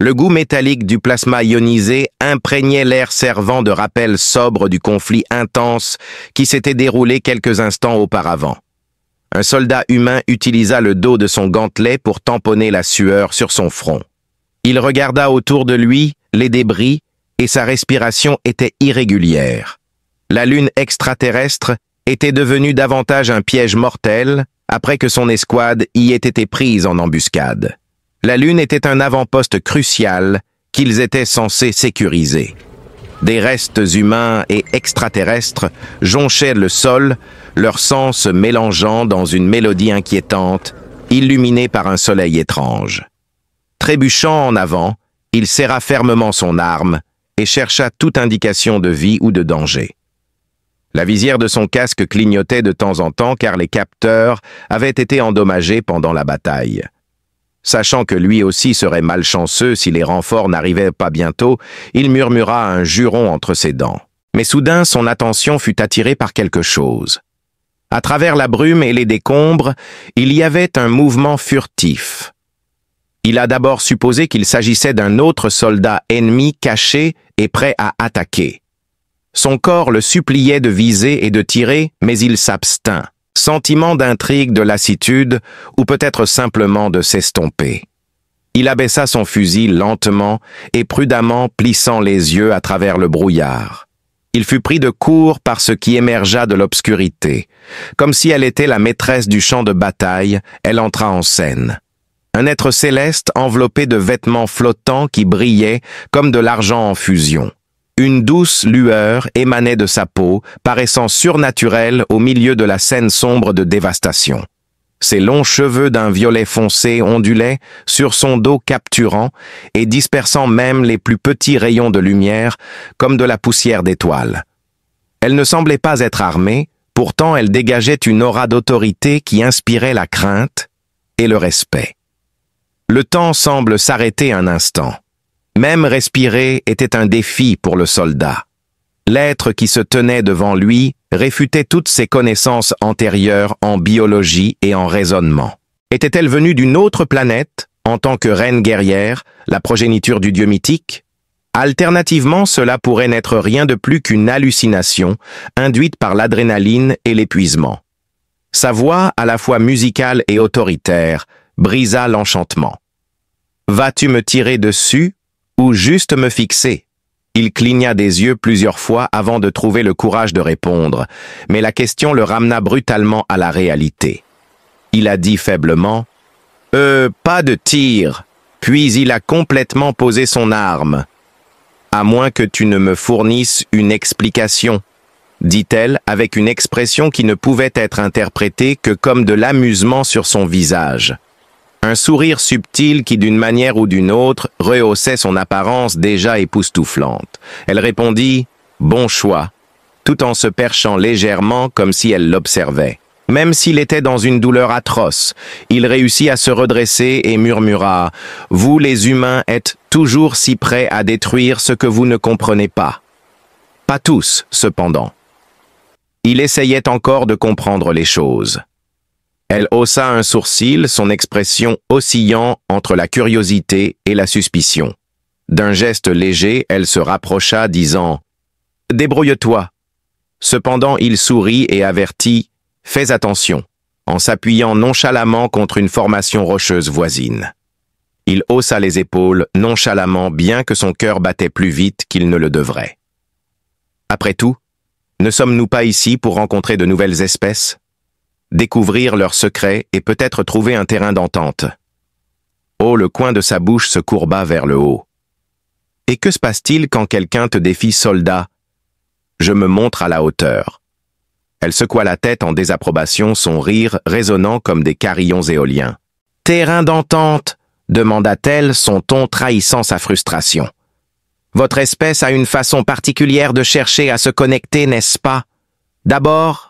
Le goût métallique du plasma ionisé imprégnait l'air servant de rappel sobre du conflit intense qui s'était déroulé quelques instants auparavant. Un soldat humain utilisa le dos de son gantelet pour tamponner la sueur sur son front. Il regarda autour de lui les débris et sa respiration était irrégulière. La lune extraterrestre était devenue davantage un piège mortel après que son escouade y ait été prise en embuscade. La Lune était un avant-poste crucial qu'ils étaient censés sécuriser. Des restes humains et extraterrestres jonchaient le sol, leur sang se mélangeant dans une mélodie inquiétante, illuminée par un soleil étrange. Trébuchant en avant, il serra fermement son arme et chercha toute indication de vie ou de danger. La visière de son casque clignotait de temps en temps car les capteurs avaient été endommagés pendant la bataille. Sachant que lui aussi serait malchanceux si les renforts n'arrivaient pas bientôt, il murmura un juron entre ses dents. Mais soudain, son attention fut attirée par quelque chose. À travers la brume et les décombres, il y avait un mouvement furtif. Il a d'abord supposé qu'il s'agissait d'un autre soldat ennemi caché et prêt à attaquer. Son corps le suppliait de viser et de tirer, mais il s'abstint. Sentiment d'intrigue, de lassitude, ou peut-être simplement de s'estomper. Il abaissa son fusil lentement et prudemment plissant les yeux à travers le brouillard. Il fut pris de court par ce qui émergea de l'obscurité. Comme si elle était la maîtresse du champ de bataille, elle entra en scène. Un être céleste enveloppé de vêtements flottants qui brillaient comme de l'argent en fusion. Une douce lueur émanait de sa peau, paraissant surnaturelle au milieu de la scène sombre de dévastation. Ses longs cheveux d'un violet foncé ondulaient sur son dos capturant et dispersant même les plus petits rayons de lumière comme de la poussière d'étoiles. Elle ne semblait pas être armée, pourtant elle dégageait une aura d'autorité qui inspirait la crainte et le respect. Le temps semble s'arrêter un instant. Même respirer était un défi pour le soldat. L'être qui se tenait devant lui réfutait toutes ses connaissances antérieures en biologie et en raisonnement. Était-elle venue d'une autre planète, en tant que reine guerrière, la progéniture du dieu mythique? Alternativement, cela pourrait n'être rien de plus qu'une hallucination, induite par l'adrénaline et l'épuisement. Sa voix, à la fois musicale et autoritaire, brisa l'enchantement. « Vas-tu me tirer dessus ou juste me fixer ?» Il cligna des yeux plusieurs fois avant de trouver le courage de répondre, mais la question le ramena brutalement à la réalité. Il a dit faiblement « pas de tir », puis il a complètement posé son arme. « À moins que tu ne me fournisses une explication », dit-elle avec une expression qui ne pouvait être interprétée que comme de l'amusement sur son visage. Un sourire subtil qui, d'une manière ou d'une autre, rehaussait son apparence déjà époustouflante. Elle répondit « Bon choix », tout en se perchant légèrement comme si elle l'observait. Même s'il était dans une douleur atroce, il réussit à se redresser et murmura « Vous, les humains, êtes toujours si prêts à détruire ce que vous ne comprenez pas. » Pas tous, cependant. Il essayait encore de comprendre les choses. Elle haussa un sourcil, son expression oscillant entre la curiosité et la suspicion. D'un geste léger, elle se rapprocha, disant « Débrouille-toi ». Cependant, il sourit et avertit « Fais attention », en s'appuyant nonchalamment contre une formation rocheuse voisine. Il haussa les épaules nonchalamment, bien que son cœur battait plus vite qu'il ne le devrait. Après tout, ne sommes-nous pas ici pour rencontrer de nouvelles espèces ? Découvrir leurs secrets et peut-être trouver un terrain d'entente. Oh, le coin de sa bouche se courba vers le haut. Et que se passe-t-il quand quelqu'un te défie soldat? Je me montre à la hauteur. Elle secoua la tête en désapprobation, son rire résonnant comme des carillons éoliens. Terrain d'entente, demanda-t-elle, son ton trahissant sa frustration. Votre espèce a une façon particulière de chercher à se connecter, n'est-ce pas? D'abord,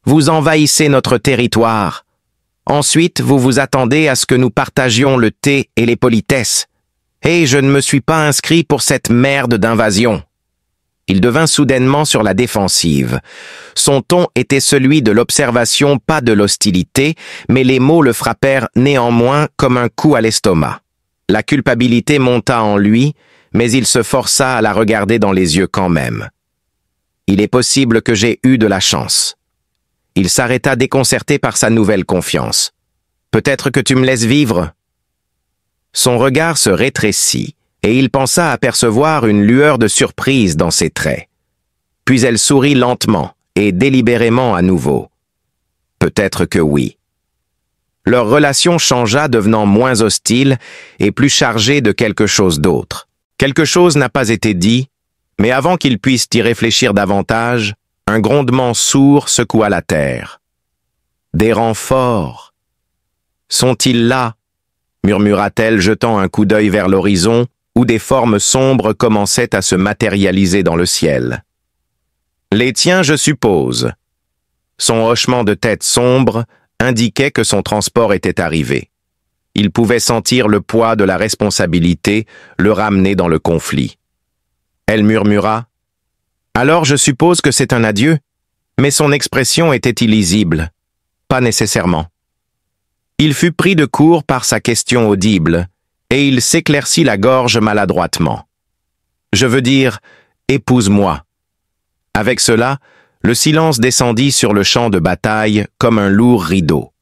vous envahissez notre territoire. Ensuite, vous vous attendez à ce que nous partagions le thé et les politesses. Et je ne me suis pas inscrit pour cette merde d'invasion. Il devint soudainement sur la défensive. Son ton était celui de l'observation, pas de l'hostilité, mais les mots le frappèrent néanmoins comme un coup à l'estomac. La culpabilité monta en lui, mais il se força à la regarder dans les yeux quand même. Il est possible que j'ai eu de la chance. Il s'arrêta déconcerté par sa nouvelle confiance. Peut-être que tu me laisses vivre? Son regard se rétrécit, et il pensa apercevoir une lueur de surprise dans ses traits. Puis elle sourit lentement et délibérément à nouveau. Peut-être que oui. Leur relation changea, devenant moins hostile et plus chargée de quelque chose d'autre. Quelque chose n'a pas été dit, mais avant qu'il puisse y réfléchir davantage, un grondement sourd secoua la terre. Des renforts. Sont-ils là? Murmura-t-elle, jetant un coup d'œil vers l'horizon, où des formes sombres commençaient à se matérialiser dans le ciel. Les tiens, je suppose. Son hochement de tête sombre indiquait que son transport était arrivé. Il pouvait sentir le poids de la responsabilité le ramener dans le conflit. Elle murmura « Alors je suppose que c'est un adieu ?» Mais son expression était illisible. Pas nécessairement. Il fut pris de court par sa question audible, et il s'éclaircit la gorge maladroitement. « Je veux dire, épouse-moi. » Avec cela, le silence descendit sur le champ de bataille comme un lourd rideau.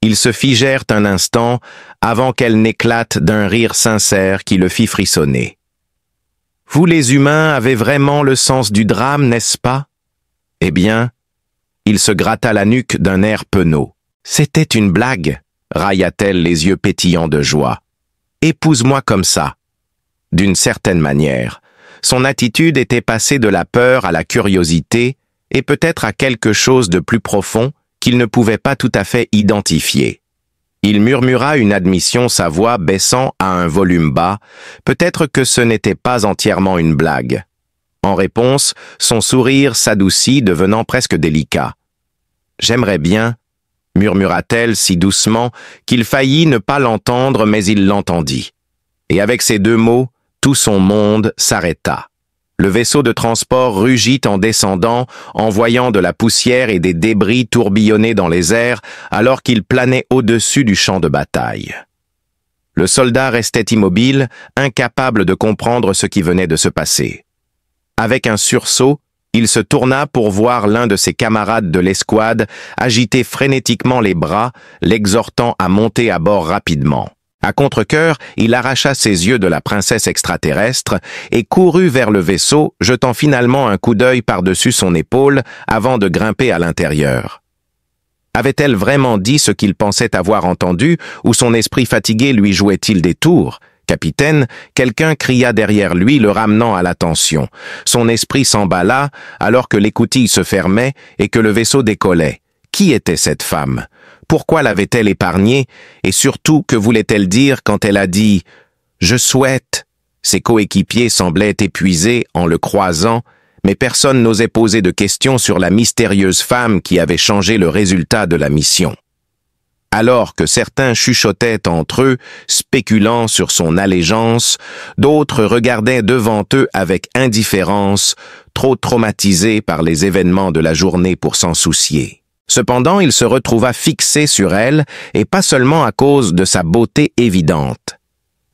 Ils se figèrent un instant avant qu'elle n'éclate d'un rire sincère qui le fit frissonner. « Vous les humains avez vraiment le sens du drame, n'est-ce pas? » Eh bien, il se gratta la nuque d'un air penaud. « C'était une blague, » railla-t-elle les yeux pétillants de joie. « Épouse-moi comme ça. » D'une certaine manière, son attitude était passée de la peur à la curiosité et peut-être à quelque chose de plus profond qu'il ne pouvait pas tout à fait identifier. Il murmura une admission, sa voix baissant à un volume bas, peut-être que ce n'était pas entièrement une blague. En réponse, son sourire s'adoucit, devenant presque délicat. « J'aimerais bien » murmura-t-elle si doucement qu'il faillit ne pas l'entendre, mais il l'entendit. Et avec ces deux mots, tout son monde s'arrêta. Le vaisseau de transport rugit en descendant, envoyant de la poussière et des débris tourbillonner dans les airs alors qu'il planait au-dessus du champ de bataille. Le soldat restait immobile, incapable de comprendre ce qui venait de se passer. Avec un sursaut, il se tourna pour voir l'un de ses camarades de l'escouade agiter frénétiquement les bras, l'exhortant à monter à bord rapidement. À contre-cœur, il arracha ses yeux de la princesse extraterrestre et courut vers le vaisseau, jetant finalement un coup d'œil par-dessus son épaule avant de grimper à l'intérieur. Avait-elle vraiment dit ce qu'il pensait avoir entendu, ou son esprit fatigué lui jouait-il des tours? « Capitaine !» quelqu'un cria derrière lui, le ramenant à l'attention. Son esprit s'emballa alors que l'écoutille se fermait et que le vaisseau décollait. Qui était cette femme? Pourquoi l'avait-elle épargnée? Et surtout, que voulait-elle dire quand elle a dit « Je souhaite ». Ses coéquipiers semblaient épuisés en le croisant, mais personne n'osait poser de questions sur la mystérieuse femme qui avait changé le résultat de la mission. Alors que certains chuchotaient entre eux, spéculant sur son allégeance, d'autres regardaient devant eux avec indifférence, trop traumatisés par les événements de la journée pour s'en soucier. Cependant, il se retrouva fixé sur elle, et pas seulement à cause de sa beauté évidente.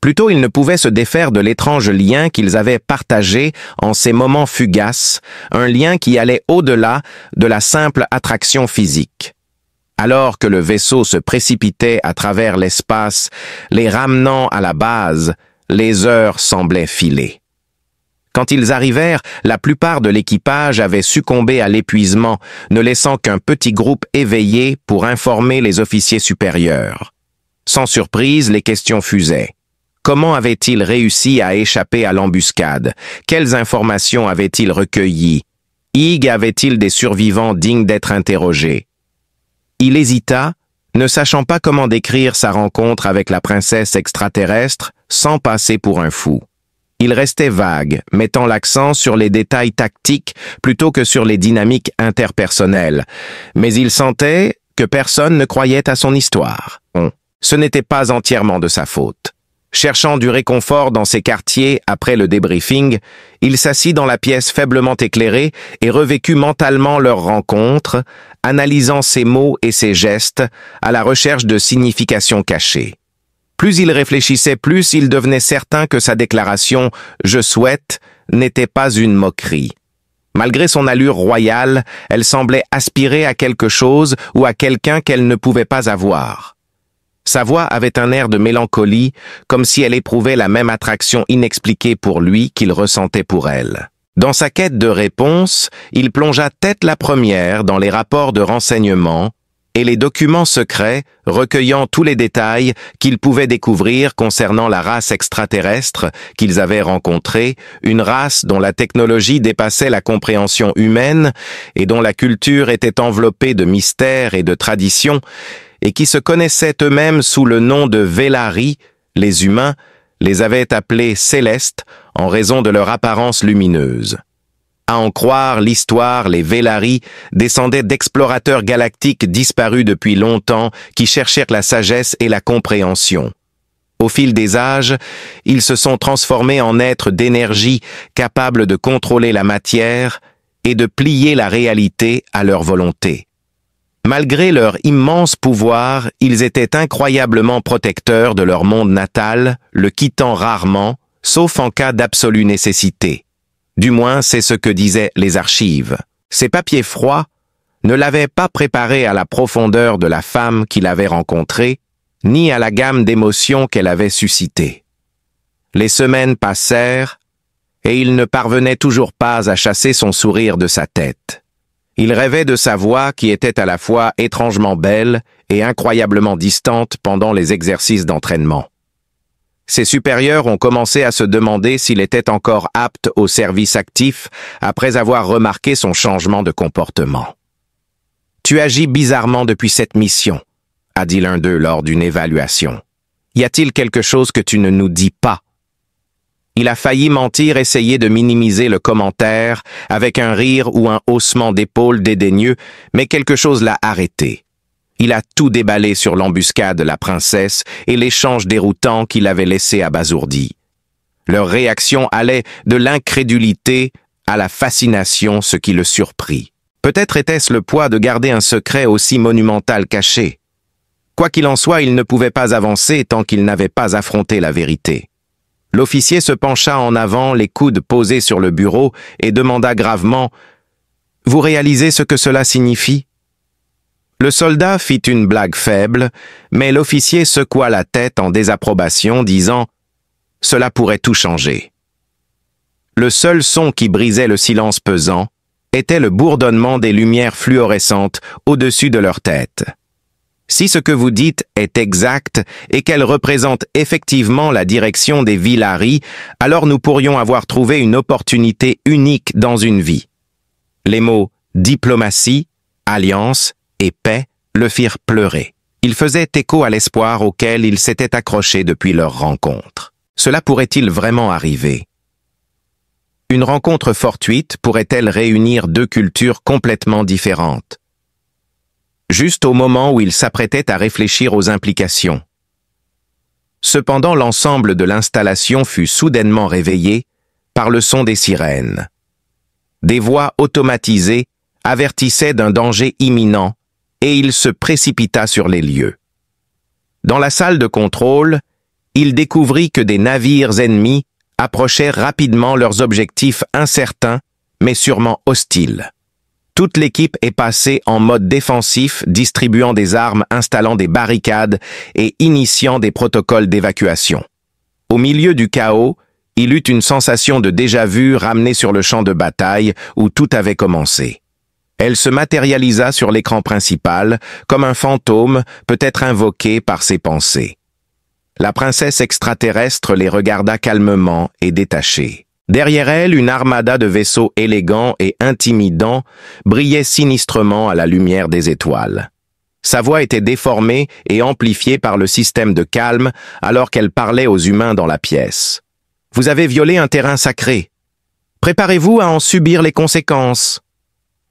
Plutôt, il ne pouvait se défaire de l'étrange lien qu'ils avaient partagé en ces moments fugaces, un lien qui allait au-delà de la simple attraction physique. Alors que le vaisseau se précipitait à travers l'espace, les ramenant à la base, les heures semblaient filer. Quand ils arrivèrent, la plupart de l'équipage avait succombé à l'épuisement, ne laissant qu'un petit groupe éveillé pour informer les officiers supérieurs. Sans surprise, les questions fusaient. Comment avait-il réussi à échapper à l'embuscade? Quelles informations avait-il recueillies? Ig avait-il des survivants dignes d'être interrogés? Il hésita, ne sachant pas comment décrire sa rencontre avec la princesse extraterrestre sans passer pour un fou. Il restait vague, mettant l'accent sur les détails tactiques plutôt que sur les dynamiques interpersonnelles, mais il sentait que personne ne croyait à son histoire. Ce n'était pas entièrement de sa faute. Cherchant du réconfort dans ses quartiers après le débriefing, il s'assit dans la pièce faiblement éclairée et revécut mentalement leur rencontre, analysant ses mots et ses gestes à la recherche de significations cachées. Plus il réfléchissait, plus il devenait certain que sa déclaration « Je souhaite » n'était pas une moquerie. Malgré son allure royale, elle semblait aspirer à quelque chose ou à quelqu'un qu'elle ne pouvait pas avoir. Sa voix avait un air de mélancolie, comme si elle éprouvait la même attraction inexpliquée pour lui qu'il ressentait pour elle. Dans sa quête de réponse, il plongea tête la première dans les rapports de renseignement et les documents secrets recueillant tous les détails qu'ils pouvaient découvrir concernant la race extraterrestre qu'ils avaient rencontrée, une race dont la technologie dépassait la compréhension humaine et dont la culture était enveloppée de mystères et de traditions, et qui se connaissaient eux-mêmes sous le nom de Velari. Les humains les avaient appelés célestes en raison de leur apparence lumineuse. À en croire l'histoire, les Velari descendaient d'explorateurs galactiques disparus depuis longtemps qui cherchèrent la sagesse et la compréhension. Au fil des âges, ils se sont transformés en êtres d'énergie capables de contrôler la matière et de plier la réalité à leur volonté. Malgré leur immense pouvoir, ils étaient incroyablement protecteurs de leur monde natal, le quittant rarement, sauf en cas d'absolue nécessité. Du moins, c'est ce que disaient les archives. Ces papiers froids ne l'avaient pas préparé à la profondeur de la femme qu'il avait rencontrée, ni à la gamme d'émotions qu'elle avait suscitées. Les semaines passèrent, et il ne parvenait toujours pas à chasser son sourire de sa tête. Il rêvait de sa voix qui était à la fois étrangement belle et incroyablement distante pendant les exercices d'entraînement. Ses supérieurs ont commencé à se demander s'il était encore apte au service actif après avoir remarqué son changement de comportement. « Tu agis bizarrement depuis cette mission », a dit l'un d'eux lors d'une évaluation. « Y a-t-il quelque chose que tu ne nous dis pas ?» Il a failli mentir, essayer de minimiser le commentaire avec un rire ou un haussement d'épaule dédaigneux, mais quelque chose l'a arrêté. Il a tout déballé sur l'embuscade de la princesse et l'échange déroutant qu'il avait laissé abasourdi. Leur réaction allait de l'incrédulité à la fascination, ce qui le surprit. Peut-être était-ce le poids de garder un secret aussi monumental caché. Quoi qu'il en soit, il ne pouvait pas avancer tant qu'il n'avait pas affronté la vérité. L'officier se pencha en avant, les coudes posés sur le bureau, et demanda gravement « Vous réalisez ce que cela signifie ?» Le soldat fit une blague faible, mais l'officier secoua la tête en désapprobation, disant « Cela pourrait tout changer. » Le seul son qui brisait le silence pesant était le bourdonnement des lumières fluorescentes au-dessus de leur tête. Si ce que vous dites est exact et qu'elle représente effectivement la direction des Velari, alors nous pourrions avoir trouvé une opportunité unique dans une vie. Les mots « diplomatie »,« alliance » et « paix » le firent pleurer. Il faisait écho à l'espoir auquel il s'était accroché depuis leur rencontre. Cela pourrait-il vraiment arriver? Une rencontre fortuite pourrait-elle réunir deux cultures complètement différentes? Juste au moment où il s'apprêtait à réfléchir aux implications. Cependant, l'ensemble de l'installation fut soudainement réveillé par le son des sirènes. Des voix automatisées avertissaient d'un danger imminent et il se précipita sur les lieux. Dans la salle de contrôle, il découvrit que des navires ennemis approchaient rapidement leurs objectifs incertains, mais sûrement hostiles. Toute l'équipe est passée en mode défensif, distribuant des armes, installant des barricades et initiant des protocoles d'évacuation. Au milieu du chaos, il eut une sensation de déjà-vu ramenée sur le champ de bataille où tout avait commencé. Elle se matérialisa sur l'écran principal, comme un fantôme peut-être invoqué par ses pensées. La princesse extraterrestre les regarda calmement et détachée. Derrière elle, une armada de vaisseaux élégants et intimidants brillait sinistrement à la lumière des étoiles. Sa voix était déformée et amplifiée par le système de calme alors qu'elle parlait aux humains dans la pièce. « Vous avez violé un terrain sacré. Préparez-vous à en subir les conséquences. »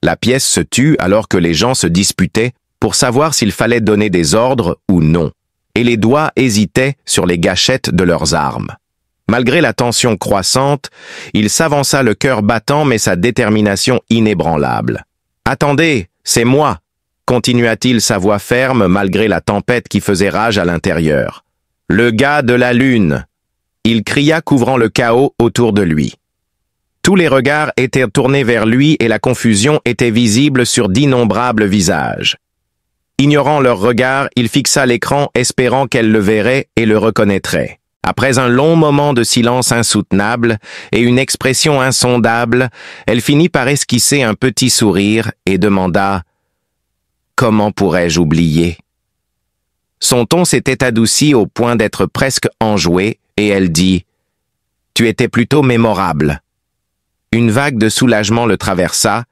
La pièce se tut alors que les gens se disputaient pour savoir s'il fallait donner des ordres ou non, et les doigts hésitaient sur les gâchettes de leurs armes. Malgré la tension croissante, il s'avança le cœur battant mais sa détermination inébranlable. « Attendez, c'est moi !» continua-t-il sa voix ferme malgré la tempête qui faisait rage à l'intérieur. Le gars de la lune !» Il cria, couvrant le chaos autour de lui. Tous les regards étaient tournés vers lui et la confusion était visible sur d'innombrables visages. Ignorant leurs regards, il fixa l'écran, espérant qu'elle le verrait et le reconnaîtrait. Après un long moment de silence insoutenable et une expression insondable, elle finit par esquisser un petit sourire et demanda « Comment pourrais-je oublier ?» Son ton s'était adouci au point d'être presque enjoué et elle dit « Tu étais plutôt mémorable. » Une vague de soulagement le traversa,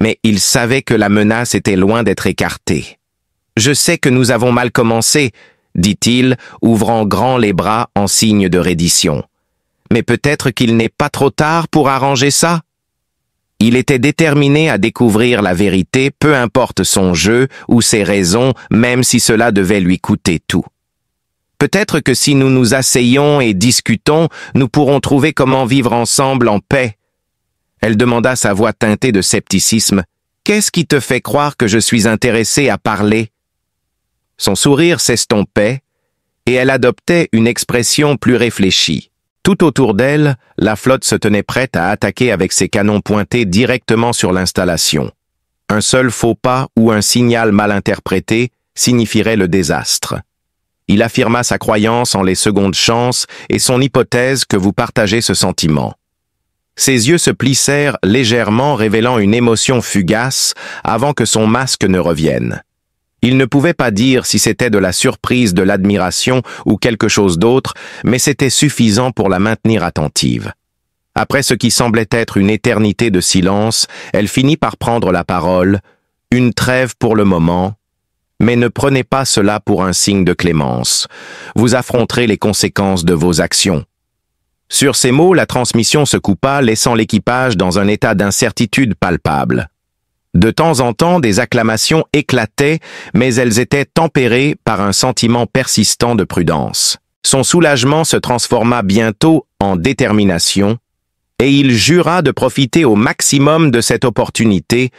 mais il savait que la menace était loin d'être écartée. « Je sais que nous avons mal commencé, » dit-il, ouvrant grand les bras en signe de reddition. « Mais peut-être qu'il n'est pas trop tard pour arranger ça ?» Il était déterminé à découvrir la vérité, peu importe son jeu ou ses raisons, même si cela devait lui coûter tout. « Peut-être que si nous nous asseyons et discutons, nous pourrons trouver comment vivre ensemble en paix. » Elle demanda, sa voix teintée de scepticisme. « Qu'est-ce qui te fait croire que je suis intéressé à parler ?» Son sourire s'estompait, et elle adoptait une expression plus réfléchie. Tout autour d'elle, la flotte se tenait prête à attaquer avec ses canons pointés directement sur l'installation. Un seul faux pas ou un signal mal interprété signifierait le désastre. Il affirma sa croyance en les secondes chances et son hypothèse que vous partagez ce sentiment. Ses yeux se plissèrent légèrement, révélant une émotion fugace avant que son masque ne revienne. Il ne pouvait pas dire si c'était de la surprise, de l'admiration ou quelque chose d'autre, mais c'était suffisant pour la maintenir attentive. Après ce qui semblait être une éternité de silence, elle finit par prendre la parole, une trêve pour le moment, mais ne prenez pas cela pour un signe de clémence. Vous affronterez les conséquences de vos actions. Sur ces mots, la transmission se coupa, laissant l'équipage dans un état d'incertitude palpable. De temps en temps, des acclamations éclataient, mais elles étaient tempérées par un sentiment persistant de prudence. Son soulagement se transforma bientôt en détermination, et il jura de profiter au maximum de cette opportunité,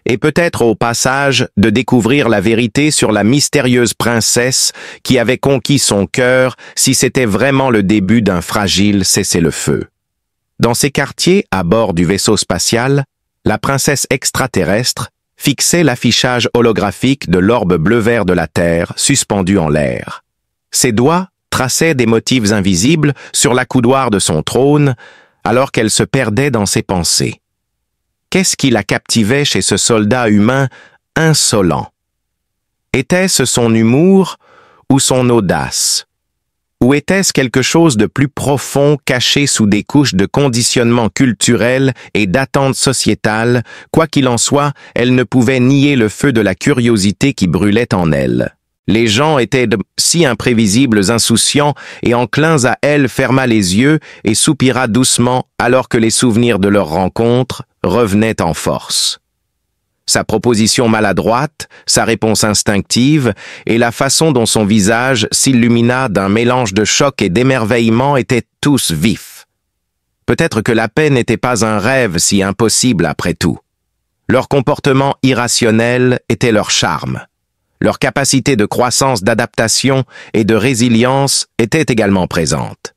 et peut-être au passage de découvrir la vérité sur la mystérieuse princesse qui avait conquis son cœur si c'était vraiment le début d'un fragile cessez-le-feu. Dans ces quartiers, à bord du vaisseau spatial, la princesse extraterrestre fixait l'affichage holographique de l'orbe bleu-vert de la Terre suspendu en l'air. Ses doigts traçaient des motifs invisibles sur l'accoudoir de son trône alors qu'elle se perdait dans ses pensées. Qu'est-ce qui la captivait chez ce soldat humain insolent? Était-ce son humour ou son audace? Ou était-ce quelque chose de plus profond caché sous des couches de conditionnement culturel et d'attente sociétale? Quoi qu'il en soit, elle ne pouvait nier le feu de la curiosité qui brûlait en elle. Les gens étaient si imprévisibles, insouciants et enclins à elle, ferma les yeux et soupira doucement alors que les souvenirs de leur rencontre revenaient en force. Sa proposition maladroite, sa réponse instinctive et la façon dont son visage s'illumina d'un mélange de choc et d'émerveillement étaient tous vifs. Peut-être que la paix n'était pas un rêve si impossible après tout. Leur comportement irrationnel était leur charme. Leur capacité de croissance, d'adaptation et de résilience était également présente.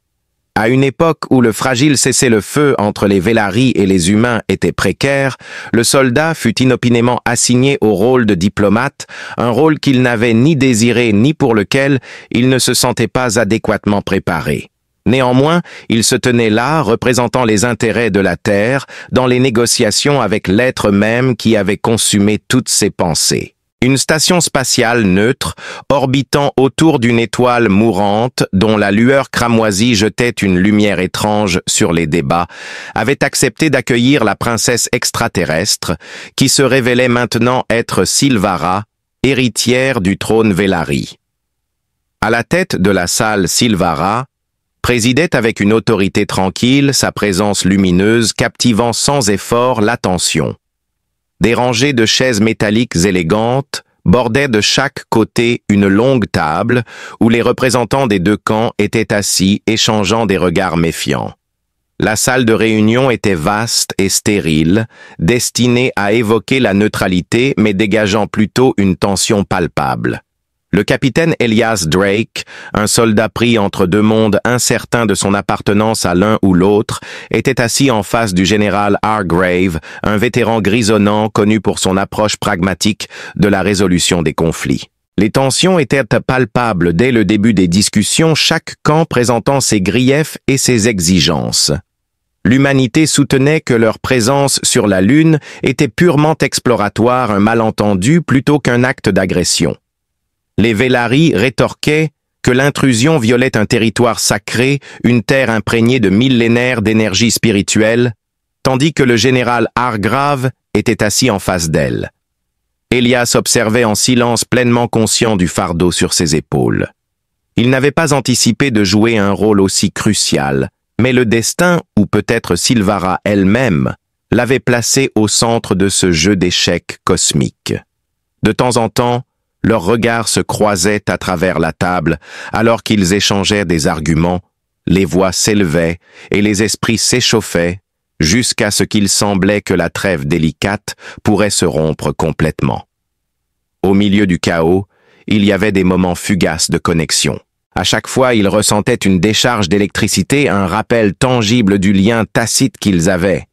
À une époque où le fragile cessez-le-feu entre les Velarii et les humains était précaire, le soldat fut inopinément assigné au rôle de diplomate, un rôle qu'il n'avait ni désiré ni pour lequel il ne se sentait pas adéquatement préparé. Néanmoins, il se tenait là, représentant les intérêts de la Terre, dans les négociations avec l'être même qui avait consumé toutes ses pensées. Une station spatiale neutre, orbitant autour d'une étoile mourante dont la lueur cramoisie jetait une lumière étrange sur les débats, avait accepté d'accueillir la princesse extraterrestre, qui se révélait maintenant être Silvara, héritière du trône Velarii. À la tête de la salle, Silvara présidait avec une autorité tranquille, sa présence lumineuse captivant sans effort l'attention. Des rangées de chaises métalliques élégantes bordaient de chaque côté une longue table où les représentants des deux camps étaient assis, échangeant des regards méfiants. La salle de réunion était vaste et stérile, destinée à évoquer la neutralité mais dégageant plutôt une tension palpable. Le capitaine Elias Drake, un soldat pris entre deux mondes incertain de son appartenance à l'un ou l'autre, était assis en face du général Hargrave, un vétéran grisonnant connu pour son approche pragmatique de la résolution des conflits. Les tensions étaient palpables dès le début des discussions, chaque camp présentant ses griefs et ses exigences. L'humanité soutenait que leur présence sur la Lune était purement exploratoire, un malentendu plutôt qu'un acte d'agression. Les Velaris rétorquaient que l'intrusion violait un territoire sacré, une terre imprégnée de millénaires d'énergie spirituelle, tandis que le général Hargrave était assis en face d'elle. Elias observait en silence, pleinement conscient du fardeau sur ses épaules. Il n'avait pas anticipé de jouer un rôle aussi crucial, mais le destin, ou peut-être Silvara elle-même, l'avait placé au centre de ce jeu d'échecs cosmique. De temps en temps, leurs regards se croisaient à travers la table, alors qu'ils échangeaient des arguments, les voix s'élevaient et les esprits s'échauffaient, jusqu'à ce qu'il semblait que la trêve délicate pourrait se rompre complètement. Au milieu du chaos, il y avait des moments fugaces de connexion. À chaque fois, ils ressentaient une décharge d'électricité, un rappel tangible du lien tacite qu'ils avaient.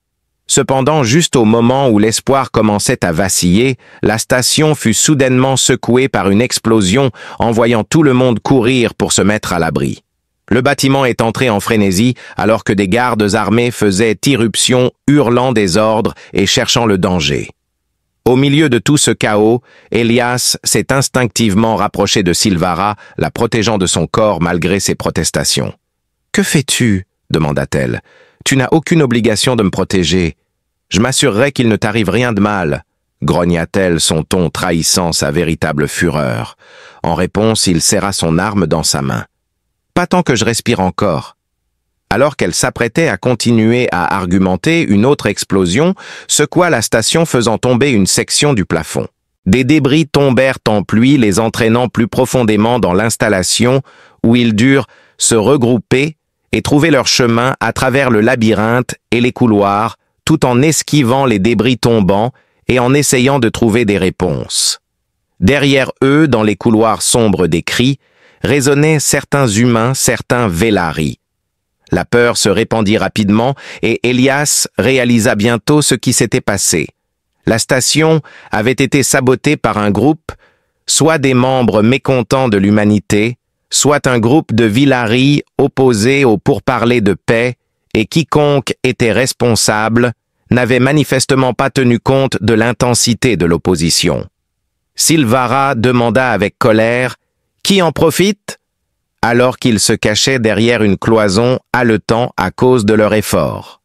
Cependant, juste au moment où l'espoir commençait à vaciller, la station fut soudainement secouée par une explosion, envoyant tout le monde courir pour se mettre à l'abri. Le bâtiment est entré en frénésie alors que des gardes armés faisaient irruption, hurlant des ordres et cherchant le danger. Au milieu de tout ce chaos, Elias s'est instinctivement rapproché de Silvara, la protégeant de son corps malgré ses protestations. « Que fais-tu » demanda-t-elle. « Tu n'as aucune obligation de me protéger. Je m'assurerai qu'il ne t'arrive rien de mal. » grogna-t-elle, son ton trahissant sa véritable fureur. En réponse, il serra son arme dans sa main. « Pas tant que je respire encore. » Alors qu'elle s'apprêtait à continuer à argumenter, une autre explosion secoua la station faisant tomber une section du plafond. Des débris tombèrent en pluie, les entraînant plus profondément dans l'installation où ils durent se regrouper et trouver leur chemin à travers le labyrinthe et les couloirs, tout en esquivant les débris tombants et en essayant de trouver des réponses. Derrière eux, dans les couloirs sombres des cris, résonnaient certains humains, certains Velaris. La peur se répandit rapidement et Elias réalisa bientôt ce qui s'était passé. La station avait été sabotée par un groupe, soit des membres mécontents de l'humanité, soit un groupe de Velaris opposés aux pourparlers de paix, et quiconque était responsable n'avait manifestement pas tenu compte de l'intensité de l'opposition. Silvara demanda avec colère « Qui en profite ?» alors qu'ils se cachaient derrière une cloison haletant à cause de leur effort.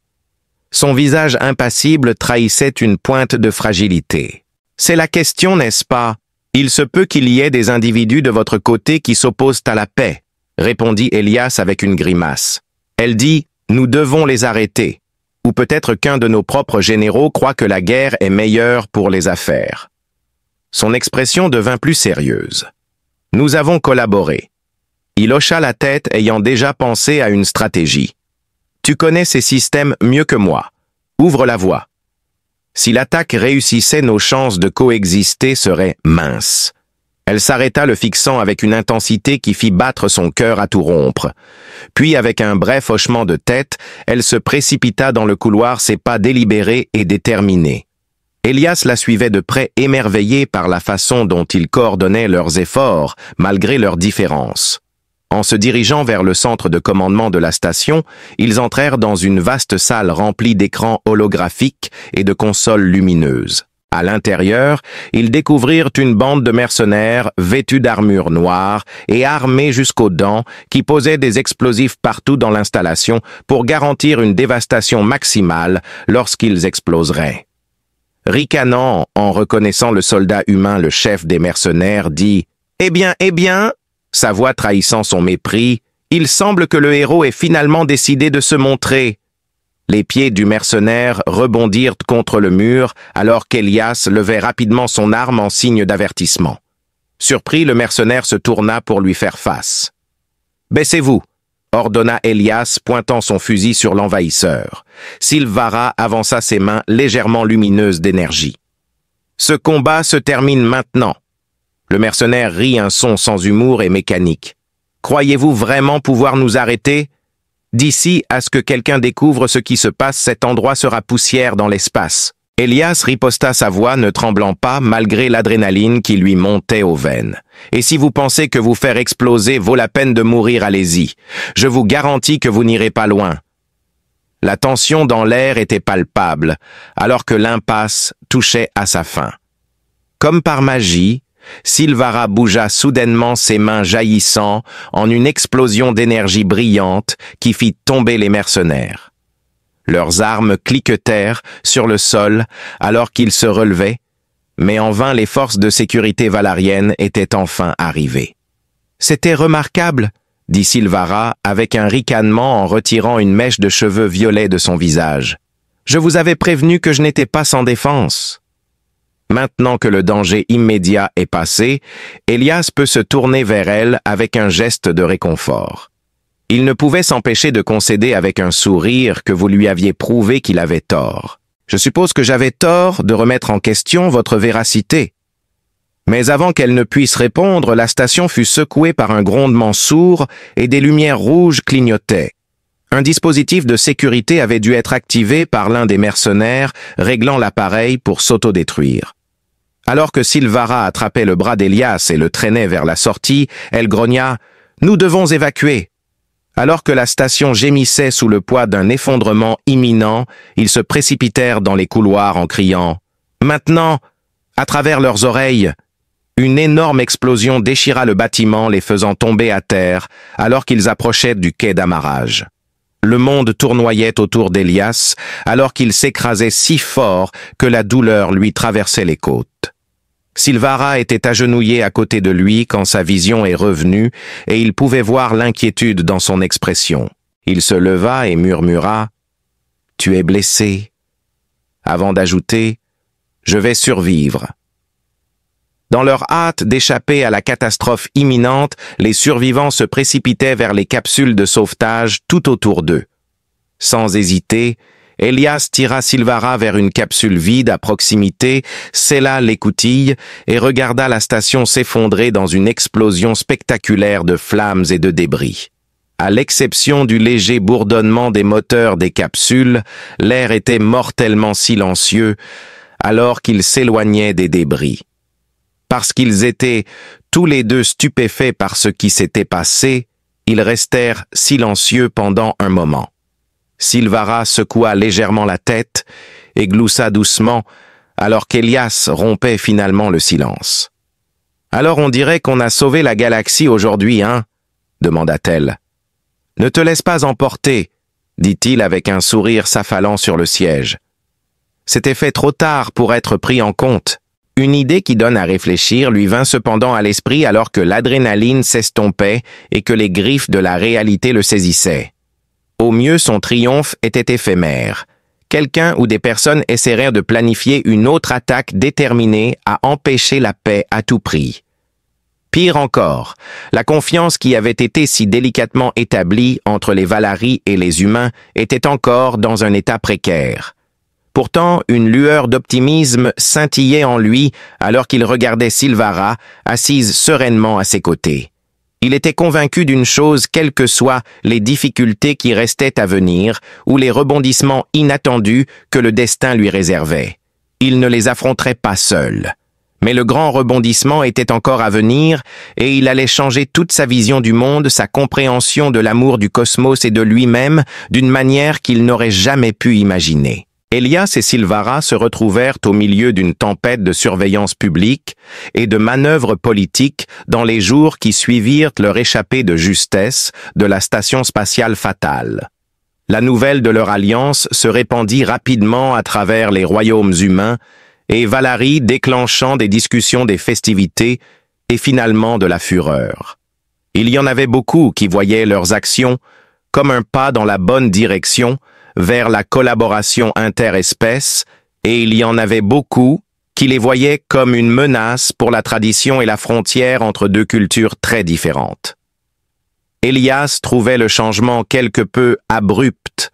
Son visage impassible trahissait une pointe de fragilité. « C'est la question, n'est-ce pas? Il se peut qu'il y ait des individus de votre côté qui s'opposent à la paix, » répondit Elias avec une grimace. Elle dit « Nous devons les arrêter. Ou peut-être qu'un de nos propres généraux croit que la guerre est meilleure pour les affaires. » Son expression devint plus sérieuse. « Nous avons collaboré. » Il hocha la tête ayant déjà pensé à une stratégie. « Tu connais ces systèmes mieux que moi. Ouvre la voie. » Si l'attaque réussissait, nos chances de coexister seraient minces. Elle s'arrêta, le fixant avec une intensité qui fit battre son cœur à tout rompre. Puis, avec un bref hochement de tête, elle se précipita dans le couloir, ses pas délibérés et déterminés. Elias la suivait de près, émerveillé par la façon dont ils coordonnaient leurs efforts, malgré leurs différences. En se dirigeant vers le centre de commandement de la station, ils entrèrent dans une vaste salle remplie d'écrans holographiques et de consoles lumineuses. À l'intérieur, ils découvrirent une bande de mercenaires vêtus d'armures noires et armés jusqu'aux dents qui posaient des explosifs partout dans l'installation pour garantir une dévastation maximale lorsqu'ils exploseraient. Ricanant en reconnaissant le soldat humain, le chef des mercenaires dit « Eh bien, sa voix trahissant son mépris, il semble que le héros ait finalement décidé de se montrer. » Les pieds du mercenaire rebondirent contre le mur alors qu'Elias levait rapidement son arme en signe d'avertissement. Surpris, le mercenaire se tourna pour lui faire face. « Baissez-vous !» ordonna Elias, pointant son fusil sur l'envahisseur. Silvara avança ses mains légèrement lumineuses d'énergie. « Ce combat se termine maintenant. » Le mercenaire rit un son sans humour et mécanique. « Croyez-vous vraiment pouvoir nous arrêter? D'ici à ce que quelqu'un découvre ce qui se passe, cet endroit sera poussière dans l'espace. » Elias riposta sa voix, ne tremblant pas, malgré l'adrénaline qui lui montait aux veines. « Et si vous pensez que vous faire exploser vaut la peine de mourir, allez-y. Je vous garantis que vous n'irez pas loin. » La tension dans l'air était palpable, alors que l'impasse touchait à sa fin. Comme par magie, Silvara bougea soudainement ses mains jaillissant en une explosion d'énergie brillante qui fit tomber les mercenaires. Leurs armes cliquetèrent sur le sol alors qu'ils se relevaient, mais en vain les forces de sécurité valariennes étaient enfin arrivées. « C'était remarquable !» dit Silvara avec un ricanement en retirant une mèche de cheveux violets de son visage. « Je vous avais prévenu que je n'étais pas sans défense. » Maintenant que le danger immédiat est passé, Elias peut se tourner vers elle avec un geste de réconfort. Il ne pouvait s'empêcher de concéder avec un sourire que vous lui aviez prouvé qu'il avait tort. Je suppose que j'avais tort de remettre en question votre véracité. Mais avant qu'elle ne puisse répondre, la station fut secouée par un grondement sourd et des lumières rouges clignotaient. Un dispositif de sécurité avait dû être activé par l'un des mercenaires, réglant l'appareil pour s'autodétruire. Alors que Silvara attrapait le bras d'Elias et le traînait vers la sortie, elle grogna « Nous devons évacuer !» Alors que la station gémissait sous le poids d'un effondrement imminent, ils se précipitèrent dans les couloirs en criant « Maintenant !» À travers leurs oreilles, une énorme explosion déchira le bâtiment, les faisant tomber à terre, alors qu'ils approchaient du quai d'amarrage. Le monde tournoyait autour d'Elias, alors qu'il s'écrasait si fort que la douleur lui traversait les côtes. Silvara était agenouillée à côté de lui quand sa vision est revenue, et il pouvait voir l'inquiétude dans son expression. Il se leva et murmura « Tu es blessé », avant d'ajouter « Je vais survivre ». Dans leur hâte d'échapper à la catastrophe imminente, les survivants se précipitaient vers les capsules de sauvetage tout autour d'eux. Sans hésiter, Elias tira Silvara vers une capsule vide à proximité, scella l'écoutille et regarda la station s'effondrer dans une explosion spectaculaire de flammes et de débris. À l'exception du léger bourdonnement des moteurs des capsules, l'air était mortellement silencieux alors qu'ils s'éloignaient des débris. Parce qu'ils étaient tous les deux stupéfaits par ce qui s'était passé, ils restèrent silencieux pendant un moment. Silvara secoua légèrement la tête et gloussa doucement, alors qu'Elias rompait finalement le silence. « Alors on dirait qu'on a sauvé la galaxie aujourd'hui, hein ?» demanda-t-elle. « Ne te laisse pas emporter, » dit-il avec un sourire s'affalant sur le siège. C'était fait trop tard pour être pris en compte. Une idée qui donne à réfléchir lui vint cependant à l'esprit alors que l'adrénaline s'estompait et que les griffes de la réalité le saisissaient. Au mieux, son triomphe était éphémère. Quelqu'un ou des personnes essaièrent de planifier une autre attaque déterminée à empêcher la paix à tout prix. Pire encore, la confiance qui avait été si délicatement établie entre les Valaris et les humains était encore dans un état précaire. Pourtant, une lueur d'optimisme scintillait en lui alors qu'il regardait Silvara, assise sereinement à ses côtés. Il était convaincu d'une chose, quelles que soient les difficultés qui restaient à venir ou les rebondissements inattendus que le destin lui réservait. Il ne les affronterait pas seul. Mais le grand rebondissement était encore à venir et il allait changer toute sa vision du monde, sa compréhension de l'amour du cosmos et de lui-même d'une manière qu'il n'aurait jamais pu imaginer. Elias et Silvara se retrouvèrent au milieu d'une tempête de surveillance publique et de manœuvres politiques dans les jours qui suivirent leur échappée de justesse de la station spatiale fatale. La nouvelle de leur alliance se répandit rapidement à travers les royaumes humains et Valarie déclenchant des discussions des festivités et finalement de la fureur. Il y en avait beaucoup qui voyaient leurs actions comme un pas dans la bonne direction vers la collaboration interespèces, et il y en avait beaucoup qui les voyaient comme une menace pour la tradition et la frontière entre deux cultures très différentes. Elias trouvait le changement quelque peu abrupt.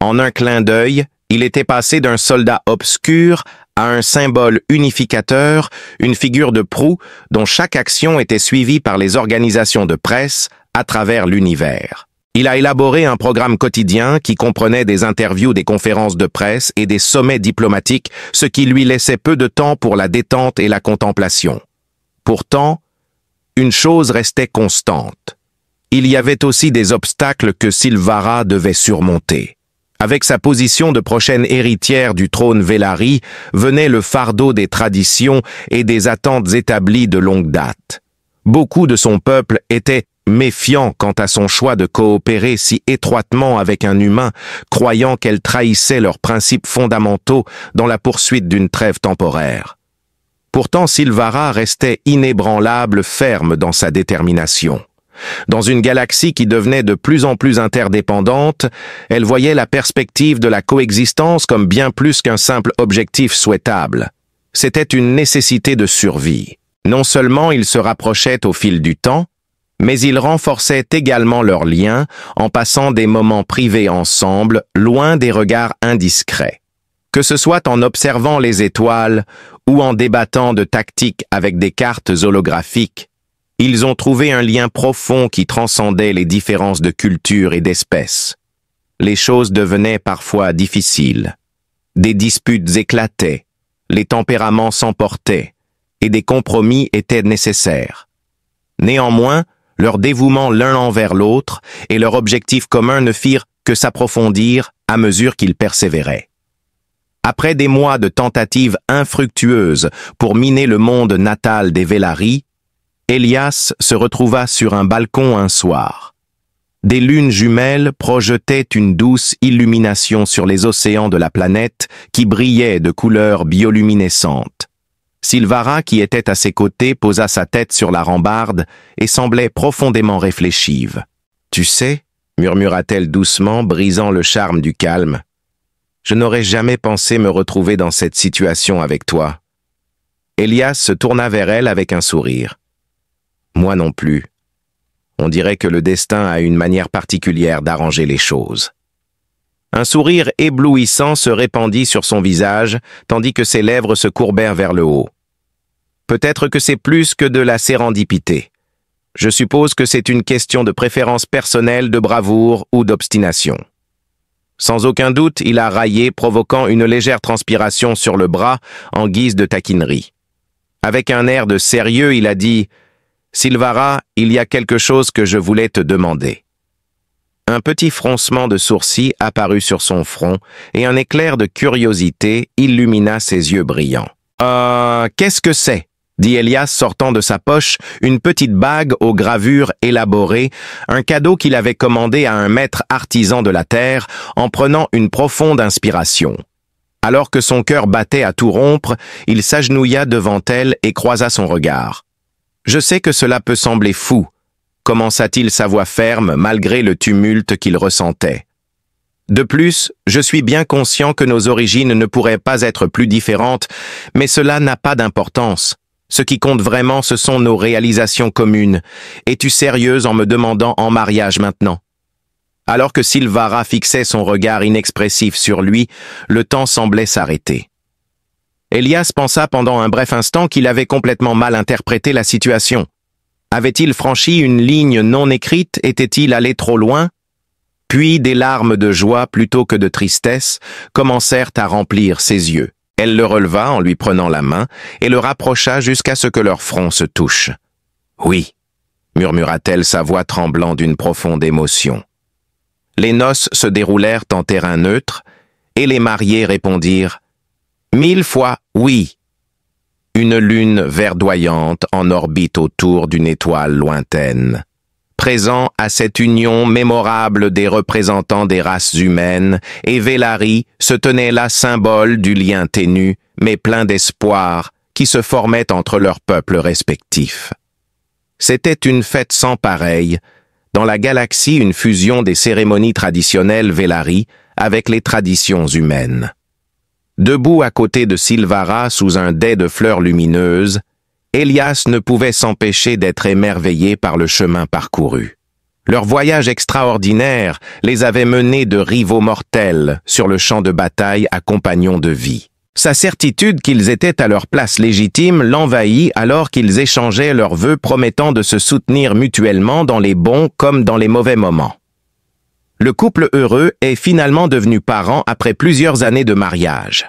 En un clin d'œil, il était passé d'un soldat obscur à un symbole unificateur, une figure de proue dont chaque action était suivie par les organisations de presse à travers l'univers. Il a élaboré un programme quotidien qui comprenait des interviews, des conférences de presse et des sommets diplomatiques, ce qui lui laissait peu de temps pour la détente et la contemplation. Pourtant, une chose restait constante. Il y avait aussi des obstacles que Silvara devait surmonter. Avec sa position de prochaine héritière du trône Velarie, venait le fardeau des traditions et des attentes établies de longue date. Beaucoup de son peuple étaient méfiants quant à son choix de coopérer si étroitement avec un humain, croyant qu'elle trahissait leurs principes fondamentaux dans la poursuite d'une trêve temporaire. Pourtant, Silvara restait inébranlable, ferme dans sa détermination. Dans une galaxie qui devenait de plus en plus interdépendante, elle voyait la perspective de la coexistence comme bien plus qu'un simple objectif souhaitable. C'était une nécessité de survie. Non seulement ils se rapprochaient au fil du temps, mais ils renforçaient également leurs liens en passant des moments privés ensemble, loin des regards indiscrets. Que ce soit en observant les étoiles ou en débattant de tactiques avec des cartes holographiques, ils ont trouvé un lien profond qui transcendait les différences de culture et d'espèces. Les choses devenaient parfois difficiles. Des disputes éclataient, les tempéraments s'emportaient, et des compromis étaient nécessaires. Néanmoins, leur dévouement l'un envers l'autre et leur objectif commun ne firent que s'approfondir à mesure qu'ils persévéraient. Après des mois de tentatives infructueuses pour miner le monde natal des Velarie, Elias se retrouva sur un balcon un soir. Des lunes jumelles projetaient une douce illumination sur les océans de la planète qui brillaient de couleurs bioluminescentes. Silvara, qui était à ses côtés, posa sa tête sur la rambarde et semblait profondément réfléchive. « Tu sais, » murmura-t-elle doucement, brisant le charme du calme, « je n'aurais jamais pensé me retrouver dans cette situation avec toi. » Elias se tourna vers elle avec un sourire. « Moi non plus. On dirait que le destin a une manière particulière d'arranger les choses. » Un sourire éblouissant se répandit sur son visage, tandis que ses lèvres se courbèrent vers le haut. Peut-être que c'est plus que de la sérendipité. Je suppose que c'est une question de préférence personnelle, de bravoure ou d'obstination. Sans aucun doute, il a raillé, provoquant une légère transpiration sur le bras en guise de taquinerie. Avec un air de sérieux, il a dit « Silvara, il y a quelque chose que je voulais te demander. » Un petit froncement de sourcils apparut sur son front et un éclair de curiosité illumina ses yeux brillants. « Qu'est-ce que c'est ?» dit Elias sortant de sa poche une petite bague aux gravures élaborées, un cadeau qu'il avait commandé à un maître artisan de la terre en prenant une profonde inspiration. Alors que son cœur battait à tout rompre, il s'agenouilla devant elle et croisa son regard. « Je sais que cela peut sembler fou, » commença-t-il sa voix ferme malgré le tumulte qu'il ressentait. De plus, je suis bien conscient que nos origines ne pourraient pas être plus différentes, mais cela n'a pas d'importance. Ce qui compte vraiment, ce sont nos réalisations communes. Es-tu sérieuse en me demandant en mariage maintenant? Alors que Silvara fixait son regard inexpressif sur lui, le temps semblait s'arrêter. Elias pensa pendant un bref instant qu'il avait complètement mal interprété la situation. Avait-il franchi une ligne non écrite? Était-il allé trop loin? Puis des larmes de joie plutôt que de tristesse commencèrent à remplir ses yeux. Elle le releva en lui prenant la main et le rapprocha jusqu'à ce que leurs fronts se touchent. « Oui » murmura-t-elle, sa voix tremblant d'une profonde émotion. Les noces se déroulèrent en terrain neutre et les mariés répondirent « 1000 fois oui ». Une lune verdoyante en orbite autour d'une étoile lointaine. Présent à cette union mémorable des représentants des races humaines, et Velarie se tenait là symbole du lien ténu, mais plein d'espoir, qui se formait entre leurs peuples respectifs. C'était une fête sans pareille, dans la galaxie une fusion des cérémonies traditionnelles Velarie avec les traditions humaines. Debout à côté de Silvara sous un dais de fleurs lumineuses, Elias ne pouvait s'empêcher d'être émerveillé par le chemin parcouru. Leur voyage extraordinaire les avait menés de rivaux mortels sur le champ de bataille à compagnons de vie. Sa certitude qu'ils étaient à leur place légitime l'envahit alors qu'ils échangeaient leurs vœux promettant de se soutenir mutuellement dans les bons comme dans les mauvais moments. Le couple heureux est finalement devenu parent après plusieurs années de mariage.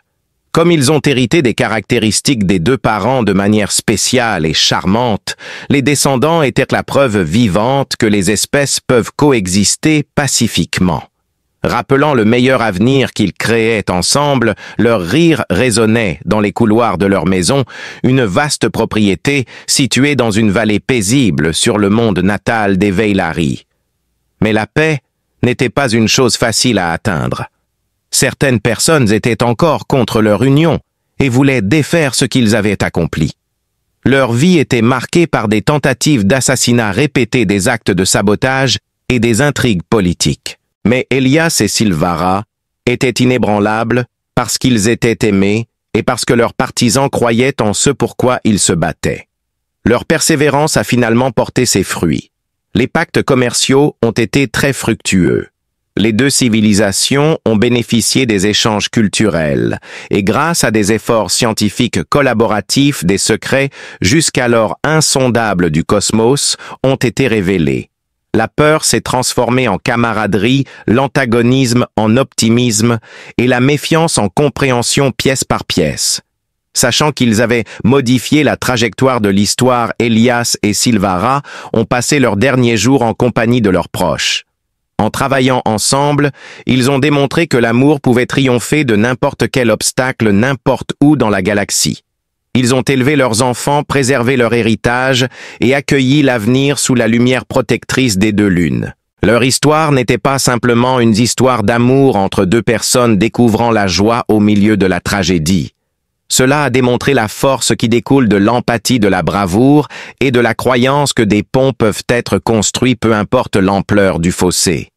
Comme ils ont hérité des caractéristiques des deux parents de manière spéciale et charmante, les descendants étaient la preuve vivante que les espèces peuvent coexister pacifiquement. Rappelant le meilleur avenir qu'ils créaient ensemble, leur rire résonnait dans les couloirs de leur maison, une vaste propriété située dans une vallée paisible sur le monde natal des Veillari. Mais la paix n'était pas une chose facile à atteindre. Certaines personnes étaient encore contre leur union et voulaient défaire ce qu'ils avaient accompli. Leur vie était marquée par des tentatives d'assassinat répétées, des actes de sabotage et des intrigues politiques. Mais Elias et Silvara étaient inébranlables parce qu'ils étaient aimés et parce que leurs partisans croyaient en ce pourquoi ils se battaient. Leur persévérance a finalement porté ses fruits. Les pactes commerciaux ont été très fructueux. Les deux civilisations ont bénéficié des échanges culturels et grâce à des efforts scientifiques collaboratifs, des secrets jusqu'alors insondables du cosmos ont été révélés. La peur s'est transformée en camaraderie, l'antagonisme en optimisme et la méfiance en compréhension pièce par pièce. Sachant qu'ils avaient modifié la trajectoire de l'histoire, Elias et Silvara ont passé leurs derniers jours en compagnie de leurs proches. En travaillant ensemble, ils ont démontré que l'amour pouvait triompher de n'importe quel obstacle, n'importe où dans la galaxie. Ils ont élevé leurs enfants, préservé leur héritage et accueilli l'avenir sous la lumière protectrice des deux lunes. Leur histoire n'était pas simplement une histoire d'amour entre deux personnes découvrant la joie au milieu de la tragédie. Cela a démontré la force qui découle de l'empathie, de la bravoure et de la croyance que des ponts peuvent être construits peu importe l'ampleur du fossé.